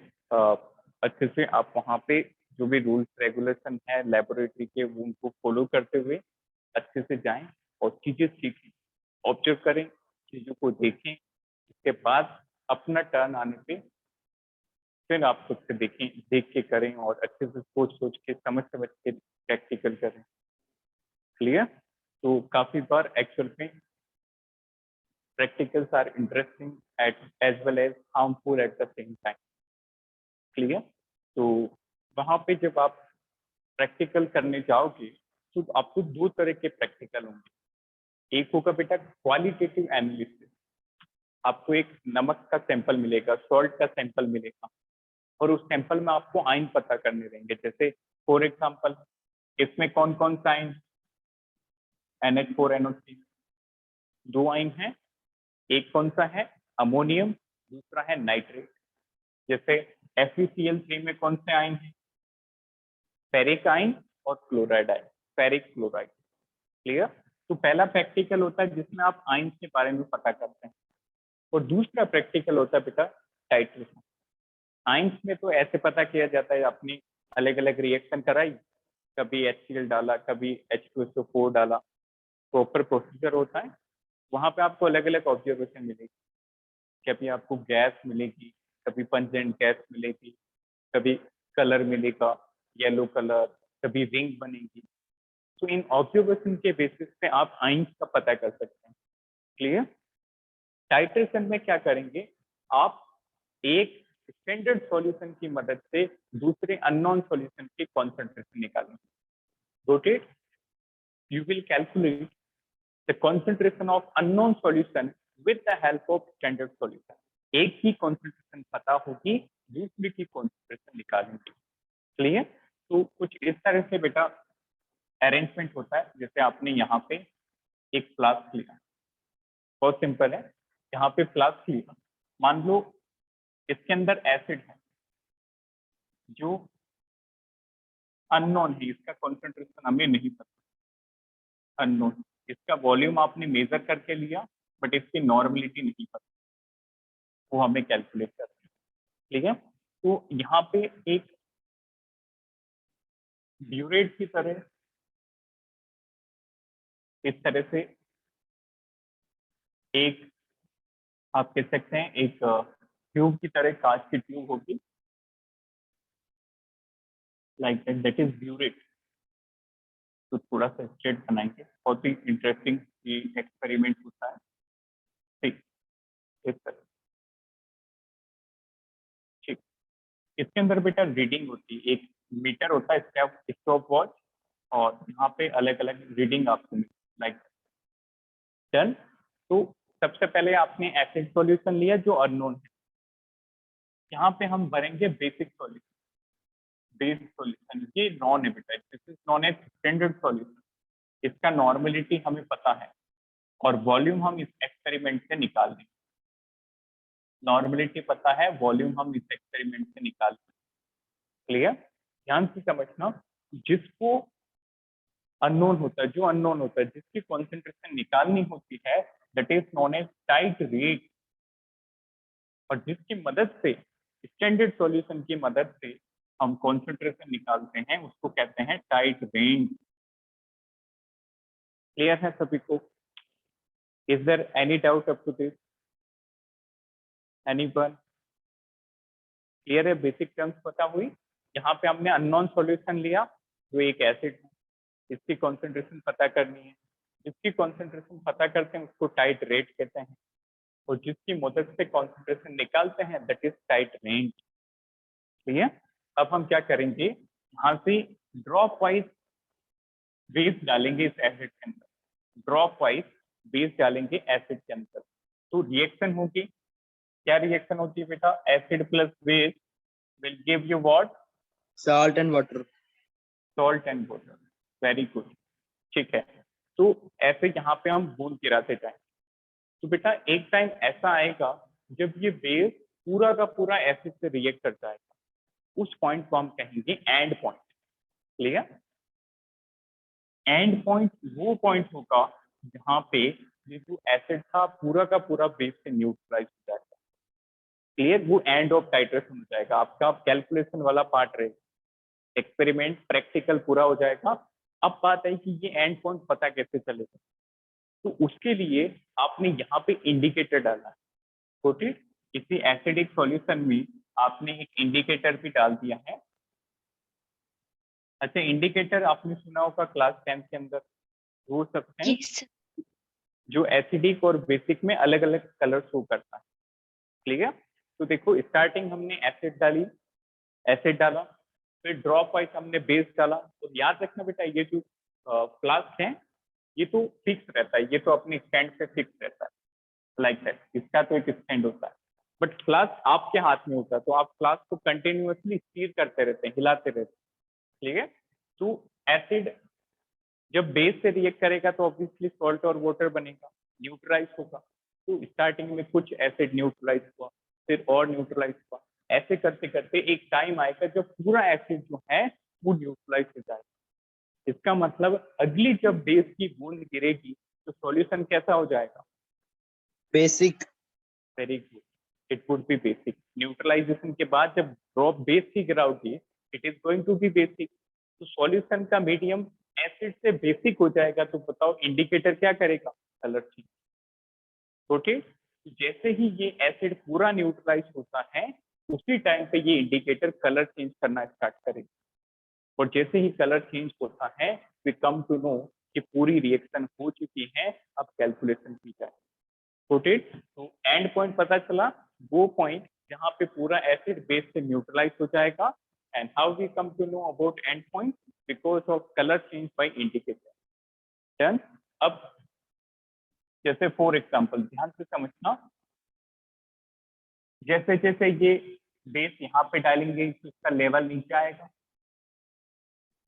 अच्छे से आप वहाँ पे जो भी रूल्स रेगुलेशन है लेबोरेटरी के उनको फॉलो करते हुए अच्छे से जाएं और चीजें सीखें, ऑब्जर्व करें, चीजों को देखें। इसके बाद अपना टर्न आने पे फिर आप खुद से देख के करें और अच्छे से सोच के समझ के प्रैक्टिकल करें। क्लियर? तो काफी बार एक्चुअल में practicals are interesting as well as harmful at the same time. Clear? तो वहां पे जब आप प्रैक्टिकल करने जाओगे तो आपको दो तरह के प्रैक्टिकल होंगे। एक होगा बेटा क्वालिटेटिव एनालिसिस, आपको एक नमक का सैंपल मिलेगा, सॉल्ट का सैंपल मिलेगा और उस सैंपल में आपको आयन पता करने रहेंगे। जैसे फॉर एग्जांपल इसमें कौन कौन सा आयन, NH4NO3 दो आयन है, एक कौन सा है अमोनियम, दूसरा है नाइट्रेट। जैसे FeCl3 में कौन से आयन है, फेरिक आयन और chloride ion, ferric chloride. Clear? तो पहला प्रैक्टिकल होता है जिसमें आप आयन के बारे में पता करते हैं और दूसरा प्रैक्टिकल होता है बेटा टाइट्रेशन। आयंस में तो ऐसे पता किया जाता है, आपने अलग अलग रिएक्शन कराई, कभी HCl डाला, कभी H2SO4 डाला, प्रॉपर प्रोसीजर होता है। वहां पे आपको अलग अलग ऑब्जर्वेशन मिलेगी, कभी आपको गैस मिलेगी, कभी पंजेंट गैस मिलेगी, कभी कलर मिलेगा येलो कलर, कभी रिंग बनेगी। तो इन ऑब्जर्वेशन के बेसिस पे आप आयंस का पता कर सकते हैं। क्लियर? टाइट्रेशन में क्या करेंगे, आप एक स्टैंडर्ड सॉल्यूशन की मदद से दूसरे अननोन सॉल्यूशन की कॉन्सेंट्रेशन निकालेंगे। Got it? You will calculate the concentration of unknown solution with the help of standard solution. एक की कॉन्सेंट्रेशन पता होगी, दूसरी की कॉन्सेंट्रेशन निकालेंगे। क्लियर? तो कुछ इस तरह से बेटा अरेंजमेंट होता है। जैसे आपने यहाँ पे एक फ्लास्क लिया, बहुत सिंपल है, यहाँ पे फ्लास्क लिया, मान लो इसके अंदर एसिड है जो अननोन है, इसका कॉन्सेंट्रेशन हमें नहीं पता, अननोन। इसका वॉल्यूम आपने मेजर करके लिया बट इसकी नॉर्मलिटी नहीं पता, वो हमें कैलकुलेट करना है। ठीक है? तो यहाँ पे एक ब्यूरेट की तरह इस तरह से एक आप कह सकते हैं एक ट्यूब की तरह, कांच की ट्यूब होगी लाइक दैट इज ब्यूरेट। तो थोड़ा सा स्ट्रेट बनाएंगे, बहुत ही इंटरेस्टिंग ये एक्सपेरिमेंट होता है। ठीक, इस तरह। ठीक, इसके अंदर बेटा रीडिंग होती है, एक मीटर होता है, स्टॉप वॉच, और यहाँ पे अलग अलग रीडिंग आपको लाइक डन। तो सबसे पहले आपने एसिड सॉल्यूशन लिया जो अननोन है, यहाँ पे हम भरेंगे बेसिक सॉल्यूशन। बेसिक सॉल्यूशन ये नॉन है बेटा, this is known as standard solution. इसका नॉर्मलिटी हमें पता है और वॉल्यूम हम इस एक्सपेरिमेंट से निकाल देंगे। नॉर्मलिटी पता है, वॉल्यूम हम इस एक्सपेरिमेंट से निकाल देंगे। क्लियर? ध्यान से समझना, जिसको अननोन होता है, जो अननोन होता है, जिसकी कॉन्सेंट्रेशन निकालनी होती है, that is known as titrate. और जिसकी मदद से, स्टैंडर्ड सॉल्यूशन की मदद से हम कॉन्सेंट्रेशन निकालते हैं, उसको कहते हैं टाइट रेंज। क्लियर है सभी को? Is there any doubt up to this? Anyone? Clear है? बेसिक टर्म्स पता हुई। यहाँ पे हमने अननोन सॉल्यूशन लिया जो एक एसिड है, इसकी कॉन्सेंट्रेशन पता करनी है। जिसकी कॉन्सेंट्रेशन पता करते हैं उसको टाइट रेट कहते हैं, और जिसकी मदद से कॉन्सेंट्रेशन निकालते हैं दैट इज टाइट रेंज। ठीक है? अब हम क्या करेंगे, यहाँ से ड्रॉप वाइज बेस डालेंगे इस एसिड के अंदर, ड्रॉप वाइज बेस डालेंगे एसिड के अंदर। तो रिएक्शन होगी, क्या रिएक्शन होती है बेटा, acid plus base will give you what, Salt and water. Salt and water. Very good. ठीक है, तो ऐसे यहाँ पे हम बूंद गिराते जाएं। तो बेटा एक टाइम ऐसा आएगा जब ये बेस पूरा का पूरा एसिड से रिएक्ट कर जाएगा, उस पॉइंट को हम कहेंगे and point. Clear? And point वो पॉइंट होगा जहाँ पे ये जो एसिड था पूरा का पूरा बेस से न्यूट्रलाइज हो जाएगा। क्लियर? वो एंड ऑफ टाइट्रेशन हो जाएगा, आपका कैलकुलेशन वाला पार्ट रहेगा, एक्सपेरिमेंट प्रैक्टिकल पूरा हो जाएगा। अब बात है कि ये एंड पॉइंट पता कैसे चलेगा, तो उसके लिए आपने यहाँ पे इंडिकेटर डाला है। किसी एसिडिक सॉल्यूशन में आपने एक इंडिकेटर भी डाल दिया है। अच्छा, इंडिकेटर आपने सुना होगा क्लास 10 के अंदर, वो सब्सटेंस Yes. जो एसिडिक और बेसिक में अलग अलग कलर शो करता है। ठीक है, तो देखो स्टार्टिंग हमने एसिड डाला, फिर ड्रॉप वाइज हमने बेस डाला। तो याद रखना बेटा, ये जो फ्लास्क है ये तो फिक्स रहता है, ये तो अपने स्टैंड पे फिक्स रहता है लाइक दैट, इसका तो एक स्टैंड होता है। बट फ्लास्क आपके हाथ में होता है, तो आप फ्लास्क को कंटिन्यूअसली स्टीर करते रहते हैं, हिलाते रहते हैं। ठीक है, तो एसिड जब बेस से रिएक्ट करेगा तो ऑब्वियसली सॉल्ट और वाटर बनेगा, न्यूट्रलाइज होगा। तो स्टार्टिंग में कुछ एसिड न्यूट्रलाइज हुआ, फिर और न्यूट्रलाइज हुआ, ऐसे करते करते एक टाइम आएगा जब पूरा एसिड जो है वो न्यूट्रलाइज हो जाएगा। इसका मतलब अगली जब बेस की बूंद गिरेगी तो सॉल्यूशन कैसा हो जाएगा? Basic. Very good, it would be basic. Neutralization के बाद जब ड्रॉप बेस की गिराओगी, it is going to be basic. तो सॉल्यूशन का मीडियम एसिड से बेसिक हो जाएगा। तो बताओ इंडिकेटर क्या करेगा? Colour change. ओके, जैसे ही ये एसिड पूरा न्यूट्रलाइज होता है उसी टाइम पे ये इंडिकेटर कलर चेंज करना स्टार्ट करेगा। और जैसे ही कलर चेंज होता है वी कम टू नो कि पूरी रिएक्शन हो चुकी है, अब कैलकुलेशन की जाए। रोटेट, तो एंड पॉइंट पता चला, वो पॉइंट जहां पे पूरा एसिड बेस से न्यूट्रलाइज हो जाएगा। And how we come to know about end point? Because of colour change by indicator. Done. अब जैसे फॉर एग्जांपल ध्यान से समझना, जैसे जैसे ये बेस यहाँ पे डालेंगे तो इसका लेवल नीचे आएगा।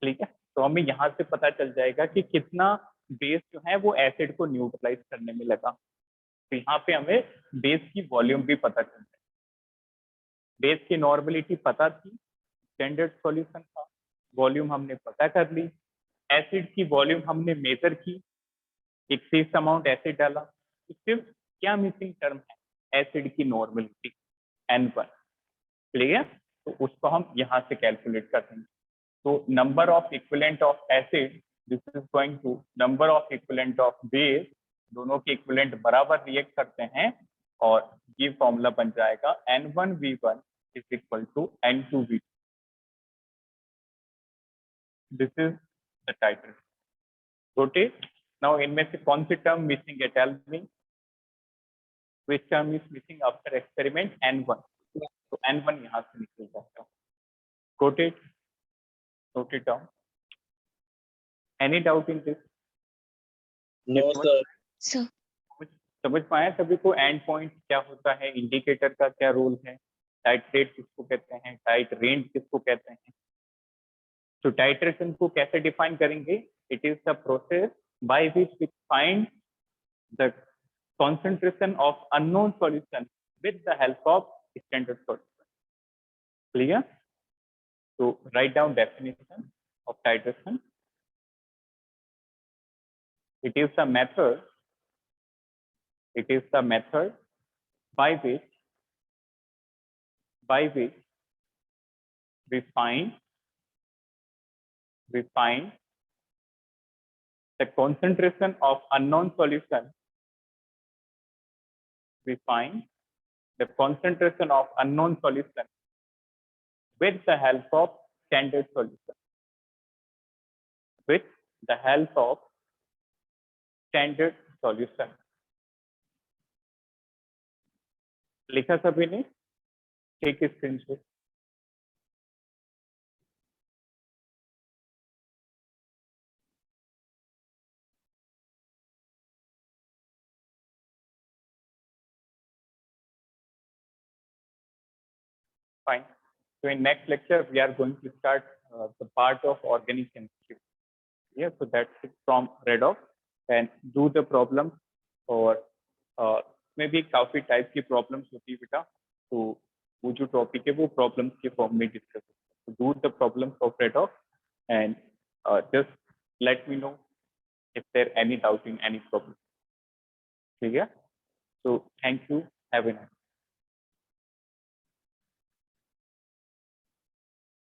ठीक है, तो हमें यहाँ से पता चल जाएगा कि कितना बेस जो है वो एसिड को न्यूट्रलाइज करने में लगा। तो यहाँ पे हमें बेस की वॉल्यूम भी पता चल जाएगा। बेस की नॉर्मलिटी पता थी, स्टैंडर्ड सॉल्यूशन था, वॉल्यूम हमने पता कर ली, एसिड की वॉल्यूम हमने मेजर की, एक फिक्स अमाउंट एसिड डाला। तो सिर्फ क्या मिसिंग टर्म है? एसिड की नॉर्मलिटी N1। क्लियर? तो उसको हम यहाँ से कैलकुलेट कर देंगे। तो number of equivalent of acid this is going to number of equivalent of base, दोनों के इक्विवेलेंट बराबर रिएक्ट करते हैं और ये फॉर्मूला बन जाएगा N1V1 is equal to N2V2। This is the title. Rotate. Now इनमें से कौन सी टर्म मिसिंग है? Tell me which term is missing after experiment? N1। तो N1 यहाँ से निकल जाएगा। Rotate, note it down. Any doubt in this? No, sir. So, समझ पाए सभी को एंड पॉइंट क्या होता है, इंडिकेटर का क्या रोल है, टाइट्रेट किसको कहते हैं, टाइट रेंज किसको कहते हैं? तो टाइट्रेशन को कैसे डिफाइन करेंगे? It is the process by which we find the concentration of unknown solution with the help of standard solution. Clear? So write down definition of titration. It is the method by which we find the concentration of unknown solution. We find the concentration of unknown solution with the help of standard solution. With the help of standard solution. लिखा सभी ने? Take screenshot. Fine. So in next lecture, we are going to start the part of organic chemistry. Yeah, so that's it from Redox, and do the problem और maybe काफी type की problems होती है बेटा, तो वो जो टॉपिक है वो प्रॉब्लम्स के फॉर्म में डिस्कस होता है। Do the problems of Redox and just let me know if there any doubt in any problem. ठीक है, so thank you, have a nice